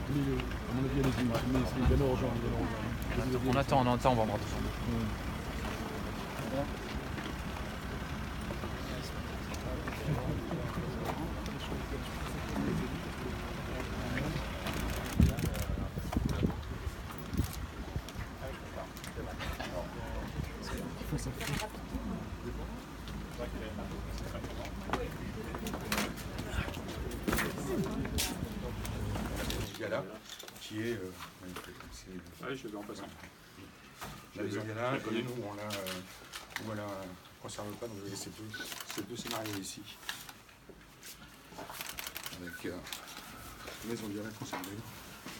À mon avis, il y a des images, mais c'est bien urgent. On attend, on va voir tout ça. Gala, qui est Oui, je vais en passant. la maison Gala, et nous on la conserve pas, donc vous voyez ces deux scénarios ici. Avec maison Gala conservée.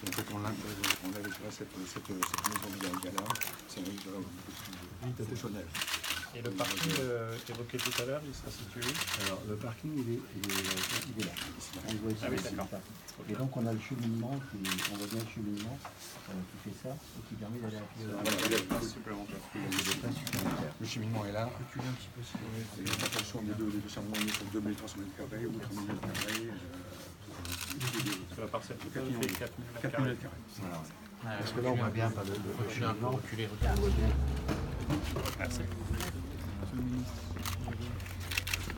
En fait, on l'avait cette maison Gala, c'est une maison beaucoup plus fonctionnelle. Et le parking évoqué tout à l'heure, il sera situé où? Alors, le parking, il est là. On le voit ici, Ah oui, c'est d'accord. ça. Et donc, on a le cheminement, on voit bien le cheminement qui fait ça et qui permet d'aller à pied. Il y a une place supplémentaire. Il y a des places supplémentaires. Le cheminement est là. Reculez un petit peu si vous voulez. Et en fonction des deux serments, on est sur 2300 mètres carrés ou 3000 mètres carrés. Sur la parcelle totale, il fait 4000 mètres 4000 carrés. mètres carrés. Parce que là, on voit bien par le cheminement. Reculer. On voit bien. Merci.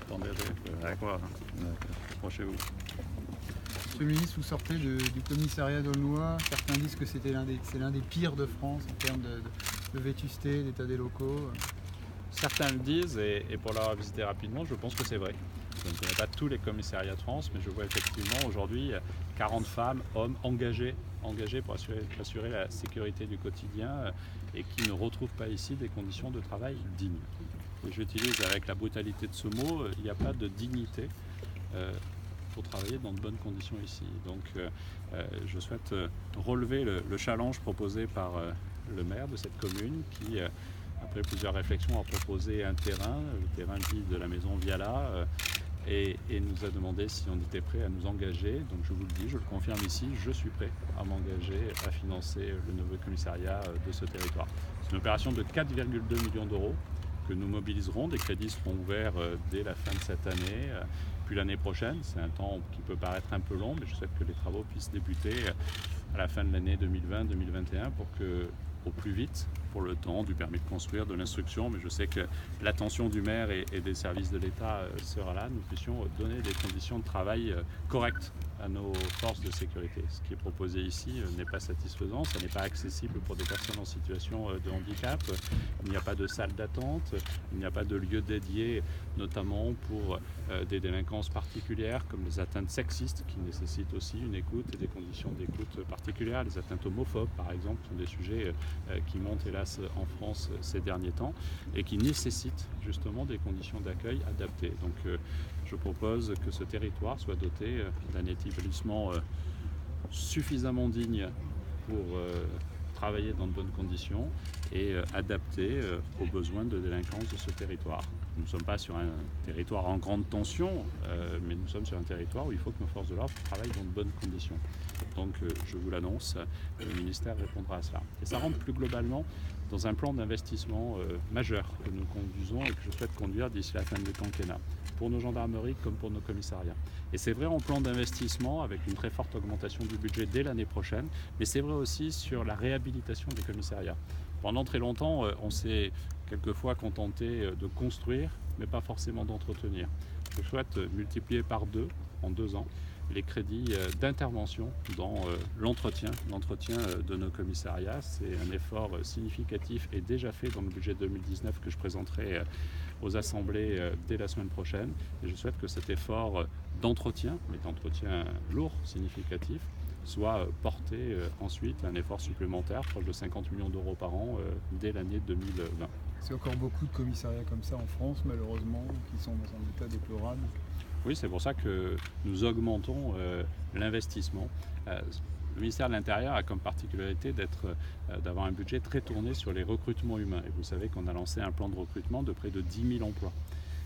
Attendez, avec moi. Approchez-vous. Monsieur le ministre, vous sortez du commissariat d'Aulnois. Certains disent que c'est l'un des pires de France en termes de vétusté, d'état des locaux. Certains le disent, et pour l'avoir visité rapidement, je pense que c'est vrai. Je ne connais pas tous les commissariats de France, mais je vois effectivement aujourd'hui 40 femmes, hommes engagés pour assurer la sécurité du quotidien et qui ne retrouvent pas ici des conditions de travail dignes. Et j'utilise avec la brutalité de ce mot, il n'y a pas de dignité pour travailler dans de bonnes conditions ici. Donc je souhaite relever le challenge proposé par le maire de cette commune qui, après plusieurs réflexions, a proposé un terrain, le terrain dit de la maison Viala, et nous a demandé si on était prêt à nous engager. Donc je vous le dis, je le confirme ici, je suis prêt à m'engager à financer le nouveau commissariat de ce territoire. C'est une opération de 4,2 millions d'euros que nous mobiliserons. Des crédits seront ouverts dès la fin de cette année, puis l'année prochaine. C'est un temps qui peut paraître un peu long, mais je souhaite que les travaux puissent débuter à la fin de l'année 2020-2021 pour que, au plus vite, pour le temps du permis de construire, de l'instruction, mais je sais que l'attention du maire et des services de l'État sera là, nous puissions donner des conditions de travail correctes à nos forces de sécurité. Ce qui est proposé ici n'est pas satisfaisant, ça n'est pas accessible pour des personnes en situation de handicap, il n'y a pas de salle d'attente, il n'y a pas de lieu dédié, notamment pour des délinquances particulières comme les atteintes sexistes qui nécessitent aussi une écoute et des conditions d'écoute particulières. Les atteintes homophobes par exemple sont des sujets qui montent hélas en France ces derniers temps et qui nécessitent justement des conditions d'accueil adaptées. Donc je propose que ce territoire soit doté d'un établissement suffisamment digne pour travailler dans de bonnes conditions et adapté aux besoins de délinquance de ce territoire. Nous ne sommes pas sur un territoire en grande tension, mais nous sommes sur un territoire où il faut que nos forces de l'ordre travaillent dans de bonnes conditions. Donc je vous l'annonce, le ministère répondra à cela. Et ça rentre plus globalement dans un plan d'investissement majeur que nous conduisons et que je souhaite conduire d'ici la fin du quinquennat, pour nos gendarmeries comme pour nos commissariats. Et c'est vrai en plan d'investissement avec une très forte augmentation du budget dès l'année prochaine, mais c'est vrai aussi sur la réhabilitation des commissariats. Pendant très longtemps, on s'est quelquefois contenté de construire, mais pas forcément d'entretenir. Je souhaite multiplier par 2 en 2 ans les crédits d'intervention dans l'entretien de nos commissariats. C'est un effort significatif et déjà fait dans le budget 2019 que je présenterai aux assemblées dès la semaine prochaine. Et je souhaite que cet effort d'entretien, mais d'entretien lourd, significatif, soit porté ensuite à un effort supplémentaire, proche de 50 millions d'euros par an dès l'année 2020. C'est encore beaucoup de commissariats comme ça en France, malheureusement, qui sont dans un état déplorable. Oui, c'est pour ça que nous augmentons l'investissement. Le ministère de l'Intérieur a comme particularité d'avoir un budget très tourné sur les recrutements humains. Et vous savez qu'on a lancé un plan de recrutement de près de 10 000 emplois.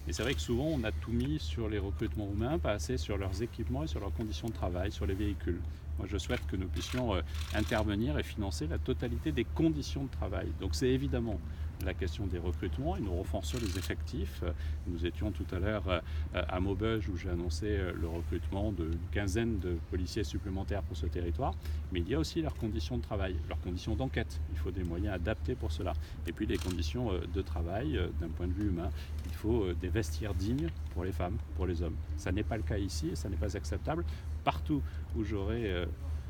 Et c'est vrai que souvent on a tout mis sur les recrutements humains, pas assez sur leurs équipements et sur leurs conditions de travail, sur les véhicules. Moi, je souhaite que nous puissions intervenir et financer la totalité des conditions de travail. Donc c'est évidemment la question des recrutements et nous renforçons les effectifs. Nous étions tout à l'heure à Maubeuge où j'ai annoncé le recrutement d'une quinzaine de policiers supplémentaires pour ce territoire, mais il y a aussi leurs conditions de travail, leurs conditions d'enquête. Il faut des moyens adaptés pour cela. Et puis les conditions de travail d'un point de vue humain. Il faut des vestiaires dignes pour les femmes, pour les hommes. Ça n'est pas le cas ici et ça n'est pas acceptable. Partout où j'aurai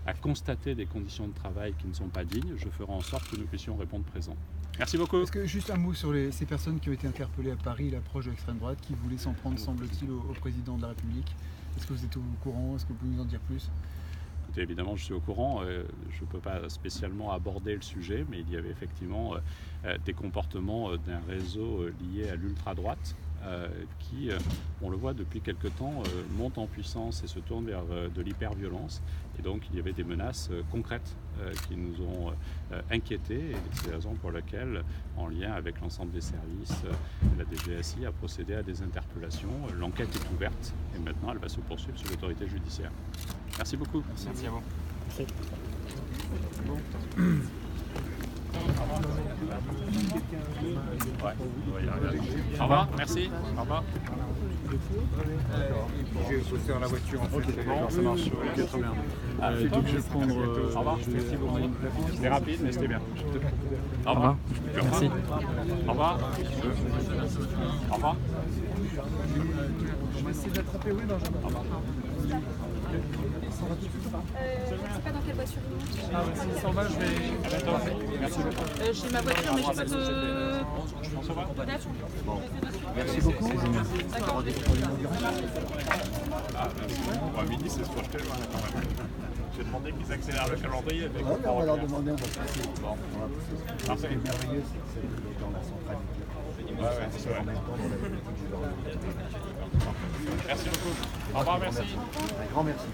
à constater des conditions de travail qui ne sont pas dignes, je ferai en sorte que nous puissions répondre présent. Merci beaucoup. Est-ce que juste un mot sur ces personnes qui ont été interpellées à Paris, l'approche de l'extrême droite, qui voulaient s'en prendre, semble-t-il, au président de la République? Est-ce que vous êtes au courant? Est-ce que vous pouvez nous en dire plus? Écoutez, évidemment, je suis au courant. Je ne peux pas spécialement aborder le sujet, mais il y avait effectivement des comportements d'un réseau lié à l'ultra-droite qui, on le voit depuis quelque temps, monte en puissance et se tourne vers de l'hyperviolence. Et donc, il y avait des menaces concrètes qui nous ont inquiétés. Et c'est la raison pour laquelle, en lien avec l'ensemble des services, la DGSI a procédé à des interpellations. L'enquête est ouverte et maintenant, elle va se poursuivre sur l'autorité judiciaire. Merci beaucoup. Merci à vous. Merci. Ouais, on va y arriver. Au revoir, merci. Au revoir. Je vais bosser dans la voiture en fait. Bon, ça marche. Ok, très bien. Donc je vais prendre. Au revoir. Merci beaucoup. C'était rapide, mais c'était bien. Au revoir. Merci. Au revoir. Au revoir. Je vais essayer d'attraper, oui, Benjamin. Au revoir. Je ne sais pas dans quelle voiture il monte. Ah ouais, s'il s'en va, je vais. Merci beaucoup. J'ai ma voiture, mais j'ai pas de. Merci beaucoup. D'accord. Ah, bon, à midi, c'est ce que je fais, quand même. J'ai demandé qu'ils accélèrent le calendrier. Mais On va leur demander, on va passer. Bon. Ce qui est merveilleux, c'est que c'est dans la centralité. Ouais, c'est vrai. En même temps, dans la politique du Nord. Merci beaucoup. Au revoir, merci. Un grand merci.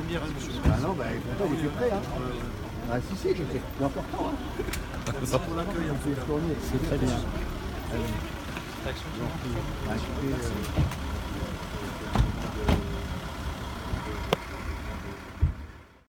Ah non, bah pourtant il était prêt. Hein. Ah si, si, j'étais important. Hein. Pour l'accueil, on peut tourner. C'est très bien. Allez. Bah, écoutez,